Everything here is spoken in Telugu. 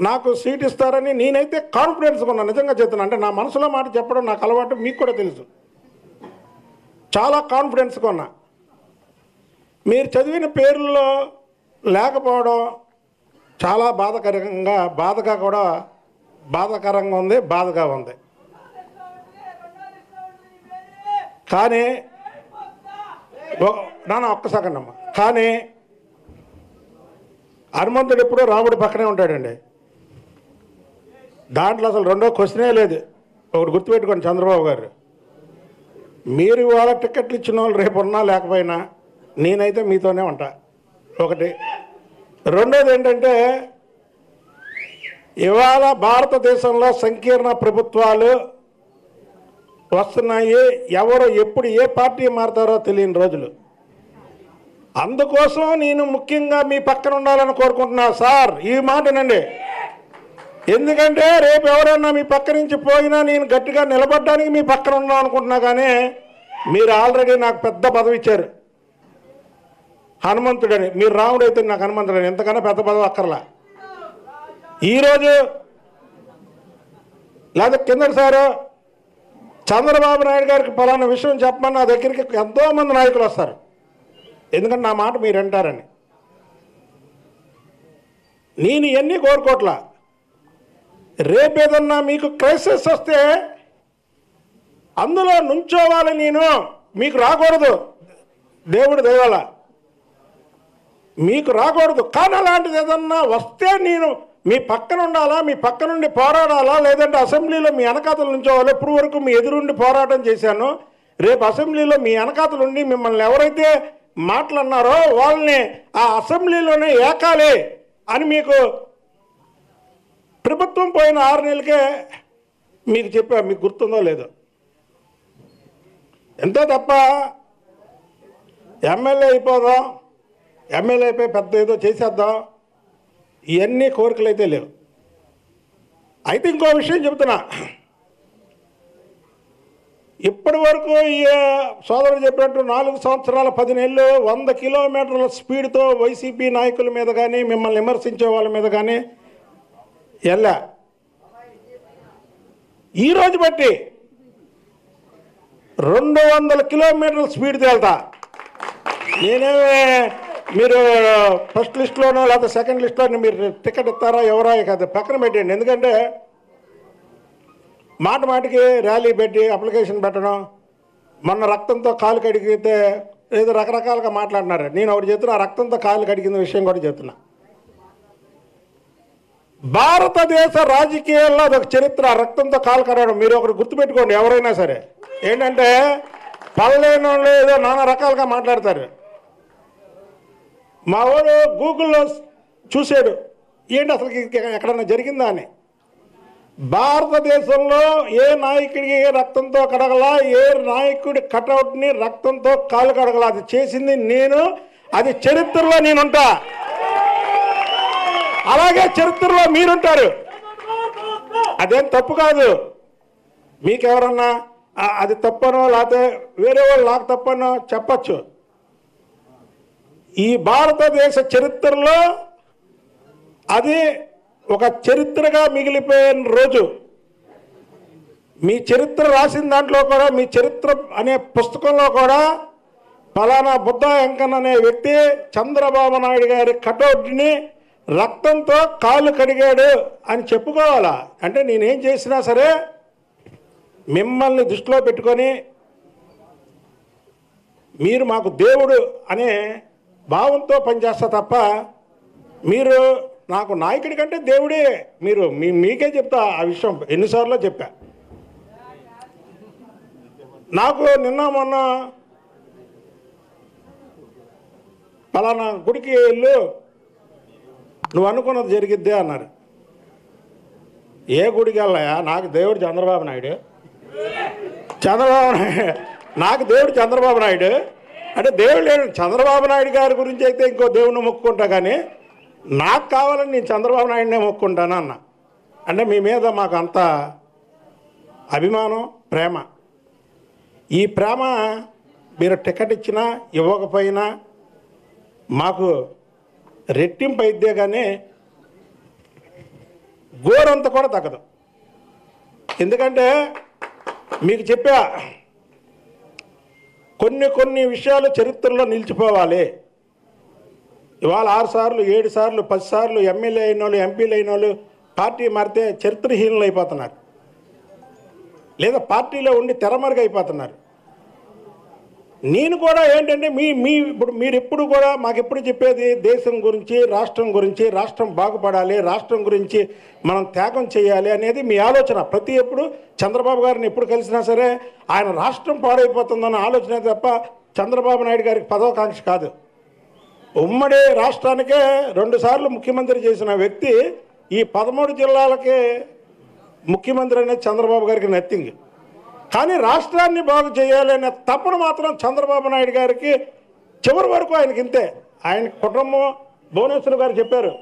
నాకు సీట్ ఇస్తారని నేనైతే కాన్ఫిడెన్స్గా ఉన్నా. నిజంగా చెప్తున్నా. అంటే నా మనసులో మాట చెప్పడం నాకు అలవాటు, మీకు కూడా తెలుసు. చాలా కాన్ఫిడెన్స్గా ఉన్నా. మీరు చదివిన పేర్లలో లేకపోవడం చాలా బాధాకరంగా ఉంది, బాధగా ఉంది. కానీ నాన్న ఒక్క సెకండ్ అమ్మా. కానీ హనుమంతుడు ఎప్పుడూ రాముడి పక్కనే ఉంటాడండి. దాంట్లో అసలు రెండో క్వశ్చనే లేదు. ఒకటి గుర్తుపెట్టుకోండి చంద్రబాబు గారు, మీరు ఇవాళ టికెట్లు ఇచ్చిన వాళ్ళు రేపు ఉన్నా లేకపోయినా నేనైతే మీతోనే ఉంటా. ఒకటి. రెండోది ఏంటంటే, ఇవాళ భారతదేశంలో సంకీర్ణ ప్రభుత్వాలు వస్తున్నాయి. ఎవరు ఎప్పుడు ఏ పార్టీ మారుతారో తెలియని రోజులు. అందుకోసం నేను ముఖ్యంగా మీ పక్కన ఉండాలని కోరుకుంటున్నా సార్. ఈ మాటనండి. ఎందుకంటే రేపు ఎవరైనా మీ పక్క నుంచి పోయినా నేను గట్టిగా నిలబడడానికి మీ పక్కన ఉన్నాం అనుకుంటున్నా. కానీ మీరు ఆల్రెడీ నాకు పెద్ద పదవి ఇచ్చారు, హనుమంతుడని. మీరు రాముడు అయితే నాకు హనుమంతుడని. ఎంతకన్నా పెద్ద పదవి అక్కర్లా. ఈరోజు లేదా కిందటిసారి చంద్రబాబు నాయుడు గారికి పలానా విషయం చెప్పమని నా దగ్గరికి ఎంతోమంది నాయకులు వస్తారు. ఎందుకంటే నా మాట మీరు అంటారని. నేను ఇవన్నీ కోరుకోట్లా. రేపేదన్నా మీకు క్రైసిస్ వస్తే అందులో నుంచోవాలి. నేను మీకు రాకూడదు, దేవుడు దయవల్ల మీకు రాకూడదు. కానీ అలాంటిది ఏదన్నా వస్తే నేను మీ పక్కన ఉండాలా, మీ పక్క నుండి పోరాడాలా, లేదంటే అసెంబ్లీలో మీ వెనకాతలు నుంచోవాలి. ఇప్పుడు వరకు మీ ఎదురుండి పోరాటం చేశాను. రేపు అసెంబ్లీలో మీ వెనకాతలుండి మిమ్మల్ని ఎవరైతే మాట్లాడినారో వాళ్ళని ఆ అసెంబ్లీలోనే ఏకాలి అని మీకు ప్రభుత్వం పోయిన 6 నెలలకే మీకు చెప్పా. మీకు గుర్తుందో లేదో. ఎంతో తప్ప ఎమ్మెల్యే అయిపోదాం, ఎమ్మెల్యే అయిపోయి పెద్ద ఏదో చేసేద్దాం, ఇవన్నీ కోరికలు అయితే లేవు. అయితే ఇంకో విషయం చెప్తున్నా. ఇప్పటి వరకు ఈ సోదరుడు చెప్పినట్టు 4 సంవత్సరాల 10 నెలలు 100 కిలోమీటర్ల స్పీడ్తో వైసీపీ నాయకుల మీద కానీ మిమ్మల్ని విమర్శించే వాళ్ళ మీద కానీ వెళ్ళా. ఈరోజు బట్టి 200 కిలోమీటర్ల స్పీడ్తో వెళ్తా. నేనేమే మీరు ఫస్ట్ లిస్టులోనో లేకపోతే సెకండ్ లిస్టులోనో మీరు టికెట్ ఇస్తారా ఎవరో కాదు పక్కన పెట్టండి. ఎందుకంటే మాటికి ర్యాలీ పెట్టి అప్లికేషన్ పెట్టడం, మొన్న రక్తంతో కాలు కడిగితే ఏదో రకరకాలుగా మాట్లాడినారు. నేను ఒకటి చెప్తున్నా, రక్తంతో కాలు కడిగిన విషయం కూడా చెప్తున్నా. భారతదేశ రాజకీయాల్లో అదొక చరిత్ర, రక్తంతో కాలు కడగడం. మీరు ఒకటి గుర్తుపెట్టుకోండి ఎవరైనా సరే. ఏంటంటే పల్లెన వాళ్ళు ఏదో నానా రకాలుగా మాట్లాడతారు. మా వాడు గూగుల్లో చూశాడు, ఏంటి అసలు ఎక్కడన్నా జరిగిందా అని. భారతదేశంలో ఏ నాయకుడికి రక్తంతో కడగలా, ఏ నాయకుడి కటౌట్ని రక్తంతో కాలు కడగలా. అది చేసింది నేను. అది చరిత్రలో నేనుంటా, అలాగే చరిత్రలో మీరుంటారు. అదేం తప్పు కాదు. మీకెవరన్నా అది తప్పనో లేకపోతే వేరే వాళ్ళు నాకు తప్పనో చెప్పచ్చు. ఈ భారతదేశ చరిత్రలో అది ఒక చరిత్రగా మిగిలిపోయిన రోజు. మీ చరిత్ర రాసిన దాంట్లో కూడా, మీ చరిత్ర అనే పుస్తకంలో కూడా ఫలానా బుద్ధ వెంకన్న అనే వ్యక్తి చంద్రబాబు నాయుడు గారి కటౌట్ని రక్తంతో కాళ్ళు కడిగాడు అని చెప్పుకోవాలా. అంటే నేనేం చేసినా సరే మిమ్మల్ని దృష్టిలో పెట్టుకొని మీరు మాకు దేవుడు అనే భావంతో పనిచేస్తా తప్ప, మీరు నాకు నాయకుడి కంటే దేవుడే. మీరు మీకే చెప్తా ఆ విషయం, ఎన్నిసార్లు చెప్పా. నాకు నిన్న మొన్న పలానా గుడికి వెళ్ళు, నువ్వు అనుకున్నది జరిగిద్దే అన్నారు. ఏ గుడికి వెళ్ళాయా? నాకు దేవుడు చంద్రబాబు నాయుడు. నాకు దేవుడు చంద్రబాబు నాయుడు. అంటే దేవుడు లేడు. చంద్రబాబు నాయుడు గారి గురించి అయితే ఇంకో దేవుడిని మొక్కుకుంటా, కానీ నాకు కావాలని నేను చంద్రబాబు నాయుడునే మొక్కుంటాను అన్న. అంటే మీ మీద మాకు అంత అభిమానం, ప్రేమ. ఈ ప్రేమ మీరు టికెట్ ఇచ్చినా ఇవ్వకపోయినా మాకు రెట్టింపు అయిద్దే. కానీ గోరంత కూడా తగ్గదు. ఎందుకంటే మీకు చెప్పా, కొన్ని విషయాలు చరిత్రలో నిలిచిపోవాలి. ఇవాళ 6 సార్లు 7 సార్లు 10 సార్లు ఎమ్మెల్యే అయిన వాళ్ళు, ఎంపీలు అయిన వాళ్ళు పార్టీ మారితే చరిత్రహీనులు అయిపోతున్నారు, లేదా పార్టీలో ఉండి తెరమరుగైపోతున్నారు. నేను కూడా ఏంటంటే ఇప్పుడు మీరు ఎప్పుడు కూడా మాకెప్పుడు చెప్పేది దేశం గురించి, రాష్ట్రం గురించి, రాష్ట్రం బాగుపడాలి, రాష్ట్రం గురించి మనం త్యాగం చేయాలి అనేది మీ ఆలోచన. ప్రతి ఎప్పుడు చంద్రబాబు గారిని ఎప్పుడు కలిసినా సరే ఆయన రాష్ట్రం పాడైపోతుందన్న ఆలోచన తప్ప చంద్రబాబు నాయుడు గారికి పదవకాంక్ష కాదు. ఉమ్మడి రాష్ట్రానికే 2 సార్లు ముఖ్యమంత్రి చేసిన వ్యక్తి ఈ 13 జిల్లాలకే ముఖ్యమంత్రి అనేది చంద్రబాబు గారికి నథింగ్. కానీ రాష్ట్రాన్ని బాగు చేయాలనే తపన మాత్రం చంద్రబాబు నాయుడు గారికి చివరి వరకు ఆయనకి ఇంతే. ఆయన కుటుంబం భువనేశ్వర్ గారు చెప్పారు,